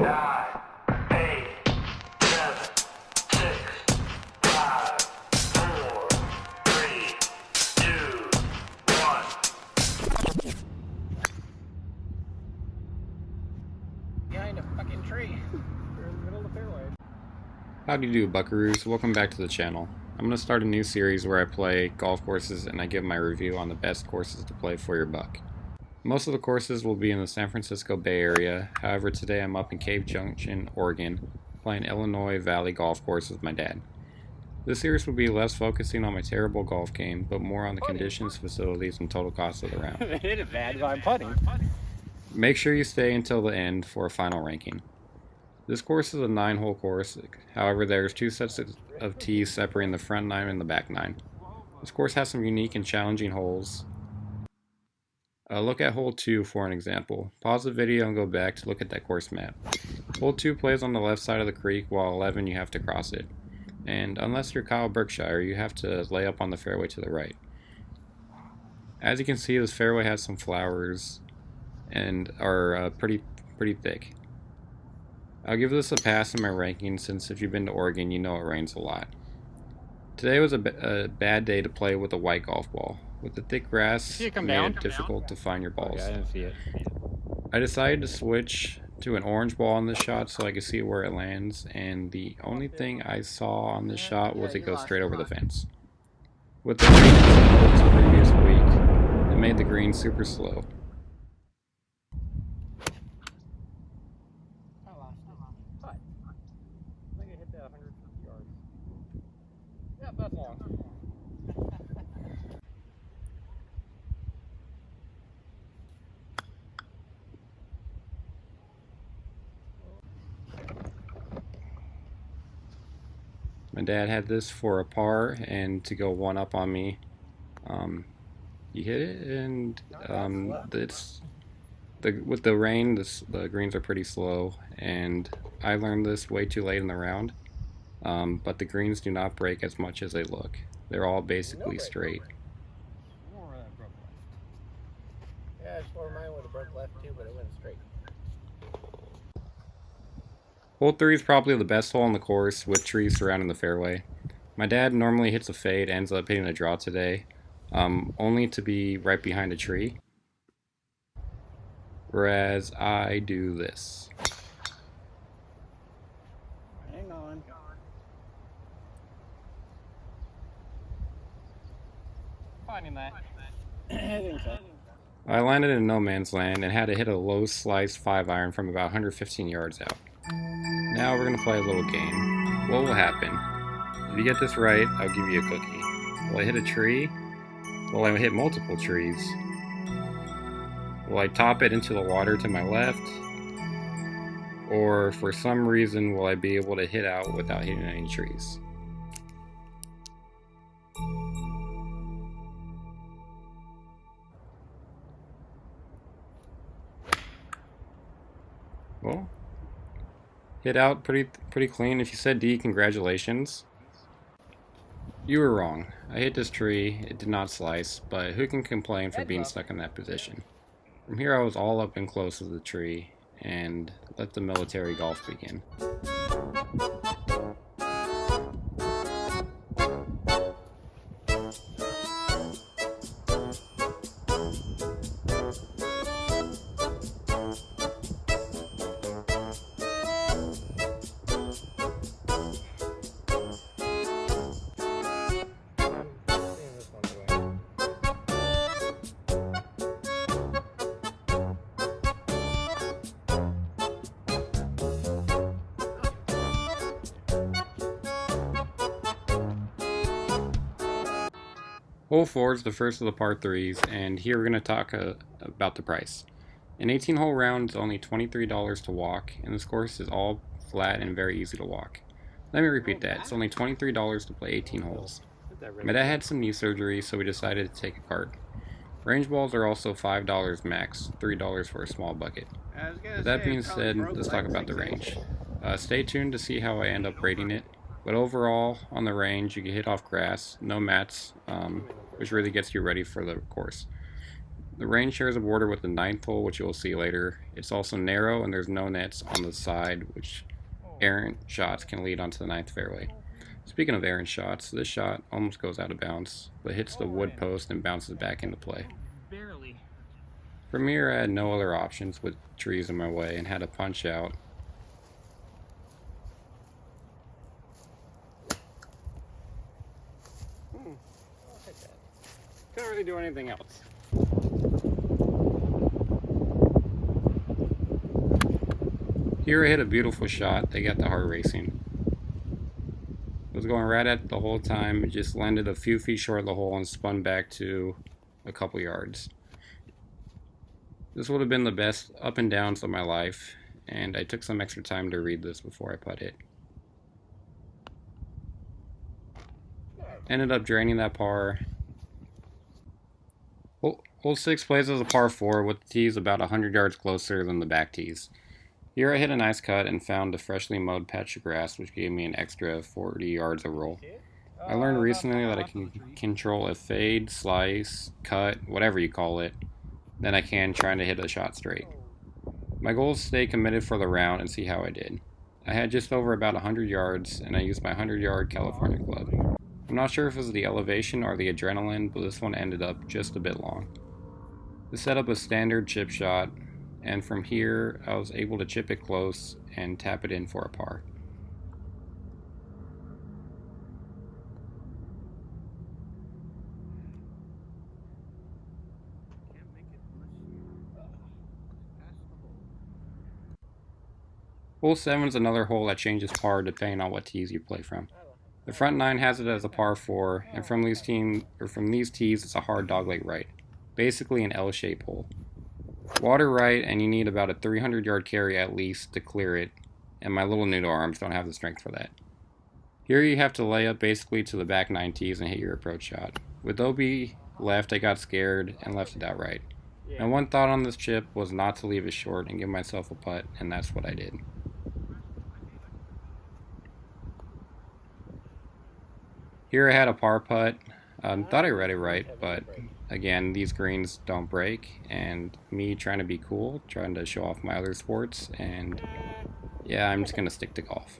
nine, 8, 7, 6, 5, 4, 3, 2, 1. Behind a fucking tree. You're in the middle of the fairway. Howdy do, buckaroos. Welcome back to the channel. I'm going to start a new series where I play golf courses and I give my review on the best courses to play for your buck. Most of the courses will be in the San Francisco Bay Area, however today I'm up in Cave Junction, Oregon, playing Illinois Valley Golf Course with my dad. This series will be less focusing on my terrible golf game, but more on the conditions, facilities, and total cost of the round. Hit it bad, but I'm putting. Make sure you stay until the end for a final ranking. This course is a 9-hole course, however there's 2 sets of tees separating the front 9 and the back 9. This course has some unique and challenging holes. Look at hole 2 for an example. Pause the video and go back to look at that course map. Hole 2 plays on the left side of the creek, while 11 you have to cross it. And unless you're Kyle Berkshire, you have to lay up on the fairway to the right. As you can see, this fairway has some flowers and are pretty thick. I'll give this a pass in my ranking, since if you've been to Oregon, you know it rains a lot. Today was a bad day to play with a white golf ball. With the thick grass, it made it difficult to find your balls. Okay, I didn't see it. I decided to switch to an orange ball on this shot so I could see where it lands, and the only thing I saw on this shot was it go straight over the fence. With the rain this previous week, it made the green super slow. I think it hit that 150 yards. Yeah, that's long. My dad had this for a par and to go 1 up on me. He hit it, and with the rain, the greens are pretty slow, and I learned this way too late in the round. But the greens do not break as much as they look. They're all basically straight. Yeah, I swore mine would have broke left too, but it went straight. Hole 3 is probably the best hole on the course, with trees surrounding the fairway. My dad normally hits a fade, ends up hitting a draw today, only to be right behind a tree. Whereas I do this. Hang on. Finding that. I think so. I landed in no man's land and had to hit a low slice 5-iron from about 115 yards out. Now we're going to play a little game. What will happen? If you get this right, I'll give you a cookie. Will I hit a tree? Will I hit multiple trees? Will I top it into the water to my left? Or for some reason will I be able to hit out without hitting any trees? Well, hit out pretty clean. If you said D, congratulations. You were wrong. I hit this tree, it did not slice, but who can complain for being stuck in that position? From here I was all up and close to the tree, and let the military golf begin. Hole 4 is the first of the par 3s, and here we're going to talk about the price. An 18-hole round is only $23 to walk, and this course is all flat and very easy to walk. Let me repeat that, it's only $23 to play 18 holes. My dad had some knee surgery, so we decided to take a cart. Range balls are also $5 max, $3 for a small bucket. With that being said, let's talk about the range. Stay tuned to see how I end up rating it. But overall, on the range, you can hit off grass, no mats, which really gets you ready for the course. The range shares a border with the 9th hole, which you'll see later. It's also narrow and there's no nets on the side, which errant shots can lead onto the 9th fairway. Speaking of errant shots, this shot almost goes out of bounds, but hits the wood post and bounces back into play. Barely. From here, I had no other options with trees in my way and had to punch out. I'll take that. Couldn't really do anything else. Here I hit a beautiful shot that got the heart racing. It was going right at the whole time. It just landed a few feet short of the hole and spun back to a couple yards. This would have been the best up and downs of my life, and I took some extra time to read this before I put it. Ended up draining that par. Hole 6 plays as a par 4 with the tees about 100 yards closer than the back tees. Here I hit a nice cut and found a freshly mowed patch of grass, which gave me an extra 40 yards of roll. I learned recently that I can control a fade, slice, cut, whatever you call it, than I can trying to hit a shot straight. My goal is to stay committed for the round and see how I did. I had just over about 100 yards, and I used my 100-yard California club. I'm not sure if it was the elevation or the adrenaline, but this one ended up just a bit long. To set up a standard chip shot, and from here I was able to chip it close and tap it in for a par. Hole 7 is another hole that changes par depending on what tees you play from. The front 9 has it as a par 4, and from these tees it's a hard dogleg right, basically an L-shaped hole. Water right, and you need about a 300-yard carry at least to clear it, and my little noodle arms don't have the strength for that. Here you have to lay up basically to the back 9 tees and hit your approach shot. With OB left, I got scared and left it out right. And one thought on this chip was not to leave it short and give myself a putt, and that's what I did. Here I had a par putt. Thought I read it right, but again, these greens don't break, and me trying to be cool, trying to show off my other sports, and yeah, I'm just going to stick to golf.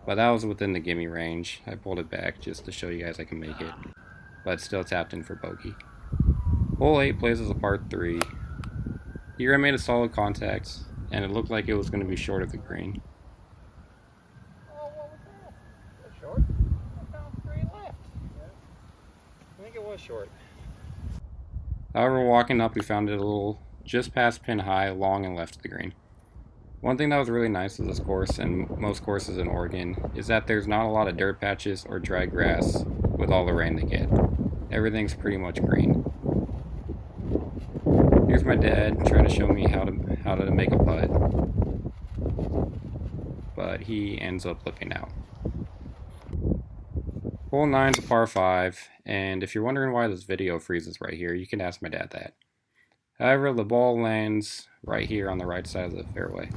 But that was within the gimme range. I pulled it back just to show you guys I can make it, but still tapped in for bogey. Hole 8 plays as a par 3. Here I made a solid contact, and it looked like it was going to be short of the green. Oh, what was that? Was that short? I found 3 left. I think it was short. However, walking up, we found it a little just past pin high, long and left of the green. One thing that was really nice with this course, and most courses in Oregon, is that there's not a lot of dirt patches or dry grass with all the rain they get. Everything's pretty much green. Here's my dad trying to show me how to make a putt, but he ends up flipping out. Hole 9's a par 5, and if you're wondering why this video freezes right here, you can ask my dad that. However, the ball lands right here on the right side of the fairway.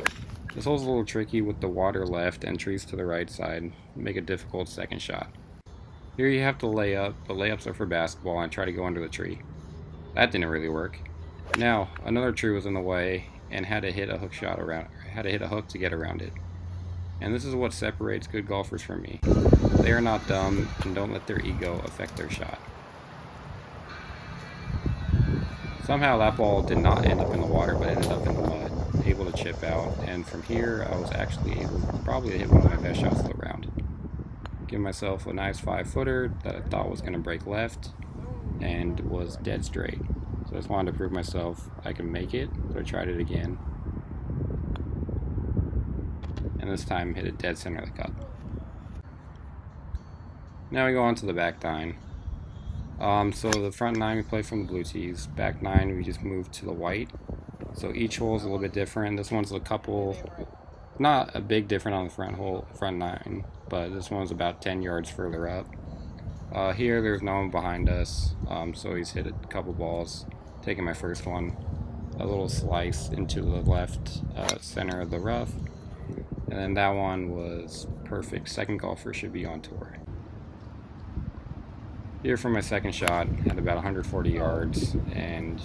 This hole's a little tricky with the water left and trees to the right side, make a difficult second shot. Here you have to lay up, but layups are for basketball, and try to go under the tree. That didn't really work. Now, another tree was in the way, and had to hit a hook to get around it. And this is what separates good golfers from me. They are not dumb and don't let their ego affect their shot. Somehow that ball did not end up in the water, but ended up in the mud, able to chip out, and from here I was actually able probably to hit one of my best shots of the round. Give myself a nice 5-footer that I thought was going to break left, and was dead straight. So I just wanted to prove myself I can make it, so I tried it again. And this time hit it dead center of the cup. Now we go on to the back 9. So the front 9 we play from the blue tees. Back 9 we just move to the white. So each hole is a little bit different. This one's a couple, not a big different on the front 9, but this one's about 10 yards further up. Here there's no one behind us, so he's hit a couple balls. Taking my first one, a little slice into the left center of the rough. And then that one was perfect. Second golfer should be on tour. Here for my second shot, had about 140 yards, and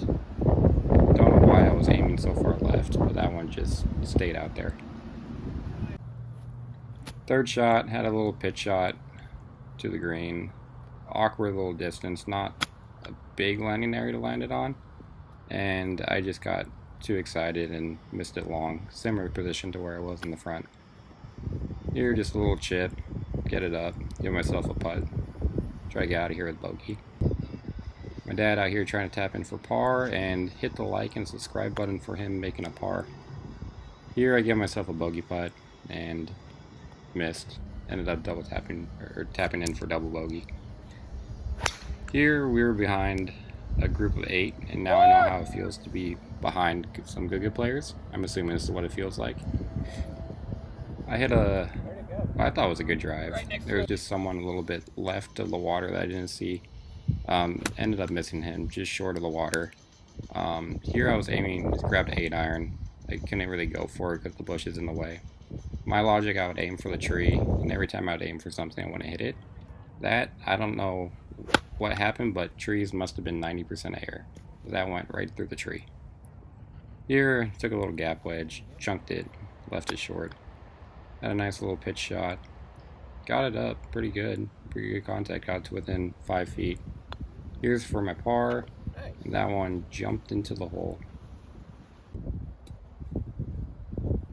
was aiming so far left, but that one just stayed out there. Third shot, had a little pitch shot to the green. Awkward little distance, not a big landing area to land it on. And I just got too excited and missed it long. Similar position to where I was in the front. Here, just a little chip, get it up, give myself a putt. Try to get out of here with bogey. My dad out here trying to tap in for par, and hit the like and subscribe button for him making a par. Here I give myself a bogey putt and missed. Ended up double tapping or tapping in for double bogey. Here we were behind a group of 8, and now I know how it feels to be behind some good players. I'm assuming this is what it feels like. I hit I thought it was a good drive. There was just someone a little bit left of the water that I didn't see. Ended up missing him just short of the water. Here I was aiming, just grabbed an 8-iron. I couldn't really go for it because the bush is in the way. My logic, I would aim for the tree, and every time I would aim for something, I wouldn't hit it. That, I don't know what happened, but trees must have been 90% air. That went right through the tree. Here, took a little gap wedge, chunked it, left it short. Had a nice little pitch shot. Got it up pretty good contact, got to within 5 feet. Here's for my par, and that one jumped into the hole.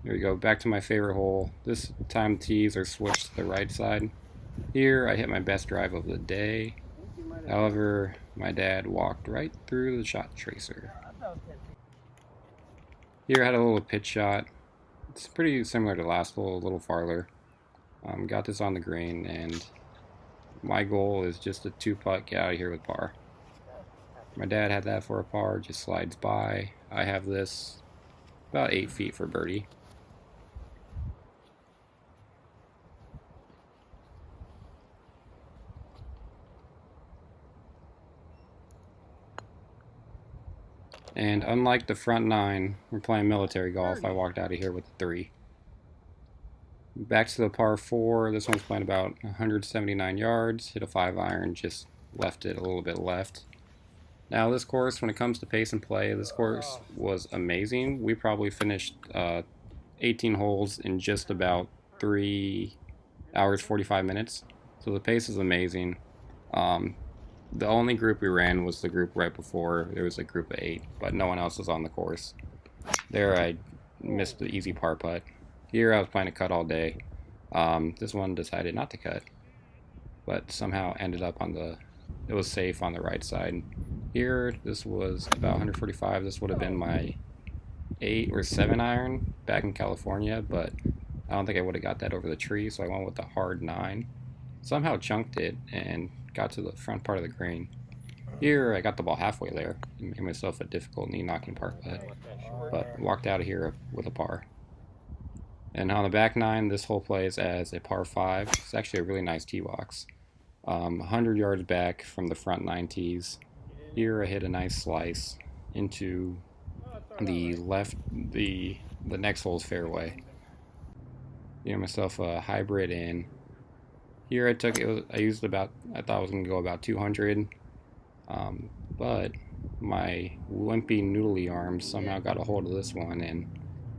There we go, back to my favorite hole. This time tees are switched to the right side. Here I hit my best drive of the day. However, my dad walked right through the shot tracer. Here I had a little pitch shot. It's pretty similar to last hole, a little farther. Got this on the green, and my goal is just a 2-putt, get out of here with par. My dad had that for a par, just slides by. I have this about 8 feet for birdie. And unlike the front 9, we're playing military golf. I walked out of here with a 3. Back to the par 4. This one's playing about 179 yards. Hit a 5-iron, just left it a little bit left. Now this course, when it comes to pace and play, this course was amazing. We probably finished 18 holes in just about 3 hours 45 minutes. So the pace is amazing. The only group we ran was the group right before. There was a group of 8, but no one else was on the course. There I missed the easy par putt. Here I was planning to cut all day. This one decided not to cut, but somehow ended up on it was safe on the right side. Here, this was about 145. This would have been my 8 or 7-iron back in California, but I don't think I would have got that over the tree, so I went with the hard 9. Somehow chunked it and got to the front part of the green. Here I got the ball halfway there, made myself a difficult knee knocking par putt, but walked out of here with a par. And on the back 9, this hole plays as a par 5. It's actually a really nice tee box. 100 yards back from the front 9 tees. Here I hit a nice slice into the next hole's fairway. Gave myself a hybrid in. Here I thought I was going to go about 200, but my wimpy noodly arms somehow got a hold of this one and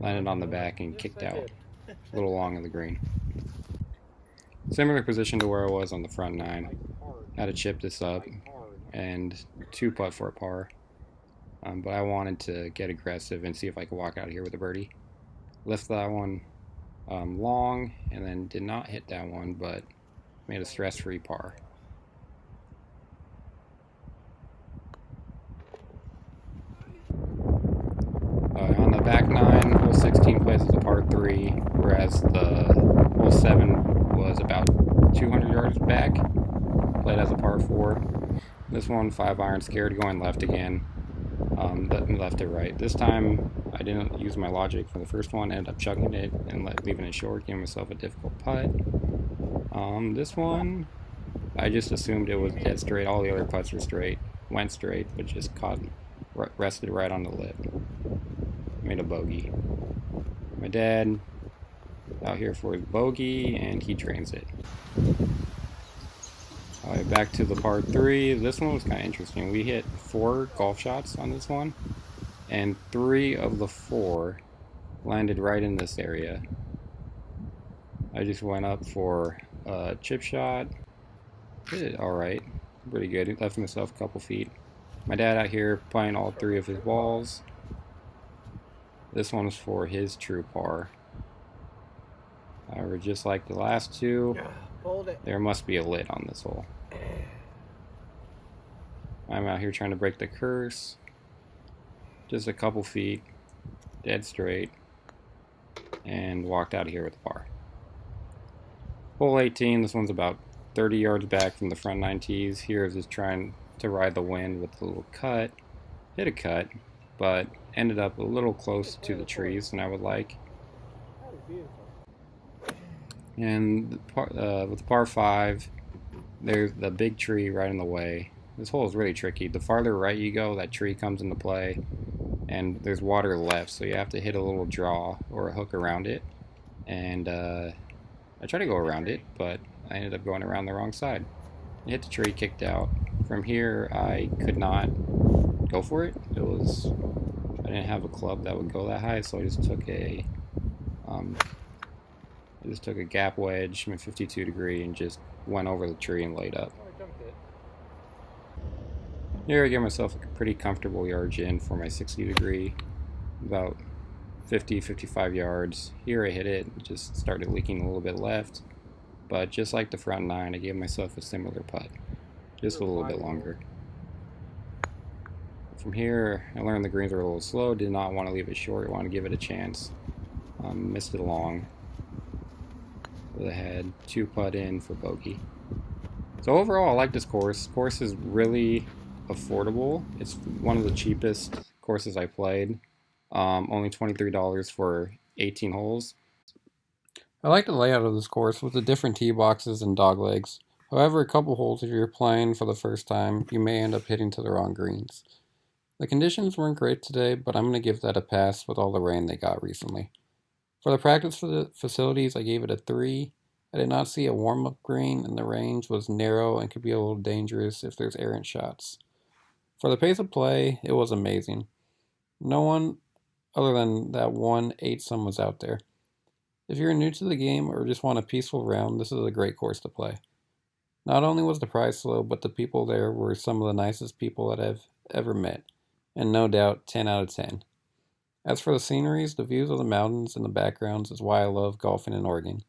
landed on the back and kicked out a little long of the green. Similar position to where I was on the front 9. Had to chip this up and 2-putt for a par, but I wanted to get aggressive and see if I could walk out of here with a birdie. Left that one long, and then did not hit that one, but made a stress-free par. On the back 9, hole 16 plays as a par 3, whereas the hole 7 was about 200 yards back, played as a par 4. This one, 5-iron, scared going left again, left it right. This time, I didn't use my logic for the first one, ended up chucking it and leaving it short, giving myself a difficult putt. This one, I just assumed it was dead straight. All the other putts were straight, went straight, but just rested right on the lip. Made a bogey. My dad out here for his bogey, and he drains it. Alright, back to the par 3. This one was kind of interesting. We hit 4 golf shots on this one. and 3 of the 4 landed right in this area. I just went up for a chip shot. Did it alright. Pretty good. Left myself a couple feet. My dad out here playing all 3 of his balls. This one's for his true par. However, just like the last 2, Hold it. there must be a lid on this hole. I'm out here trying to break the curse. Just a couple feet, dead straight, and walked out of here with a par. Hole 18, this one's about 30 yards back from the front 9 tees. Here is just trying to ride the wind with a little cut. Hit a cut, but ended up a little close to the trees than I would like. That was beautiful. And with par 5, there's the big tree right in the way. This hole is really tricky. The farther right you go, that tree comes into play, and there's water left, so you have to hit a little draw or a hook around it. And I tried to go around it, but I ended up going around the wrong side. I hit the tree, kicked out. From here, I could not go for it. I didn't have a club that would go that high, so I just took a gap wedge, my 52 degree, and just went over the tree and laid up. Here I get myself a pretty comfortable yardage in for my 60 degree, about 50-55 yards. Here I hit it, just started leaking a little bit left, but just like the front 9, I gave myself a similar putt, just a little bit longer. From here, I learned the greens were a little slow, did not want to leave it short, wanted to give it a chance. Missed it long. I had 2 putt in for bogey. So overall, I like this course. This course is really affordable. It's one of the cheapest courses I played. Only $23 for 18 holes. I like the layout of this course with the different tee boxes and dog legs. However, a couple holes, if you're playing for the first time, you may end up hitting to the wrong greens. The conditions weren't great today, but I'm going to give that a pass with all the rain they got recently. For the practice facilities, I gave it a 3. I did not see a warm-up green, and the range was narrow and could be a little dangerous if there's errant shots. For the pace of play, it was amazing. No one other than that one 8-some was out there. If you're new to the game or just want a peaceful round, this is a great course to play. Not only was the price low, but the people there were some of the nicest people that I've ever met, and no doubt 10 out of 10. As for the sceneries, the views of the mountains and the backgrounds is why I love golfing in Oregon.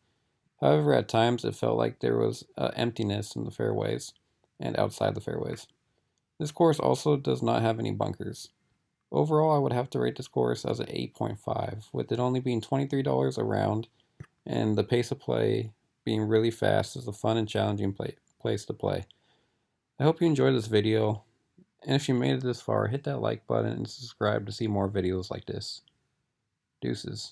However, at times it felt like there was emptiness in the fairways and outside the fairways. This course also does not have any bunkers. Overall, I would have to rate this course as an 8.5, with it only being $23 a round, and the pace of play being really fast is a fun and challenging place to play. I hope you enjoyed this video, and if you made it this far, hit that like button and subscribe to see more videos like this. Deuces.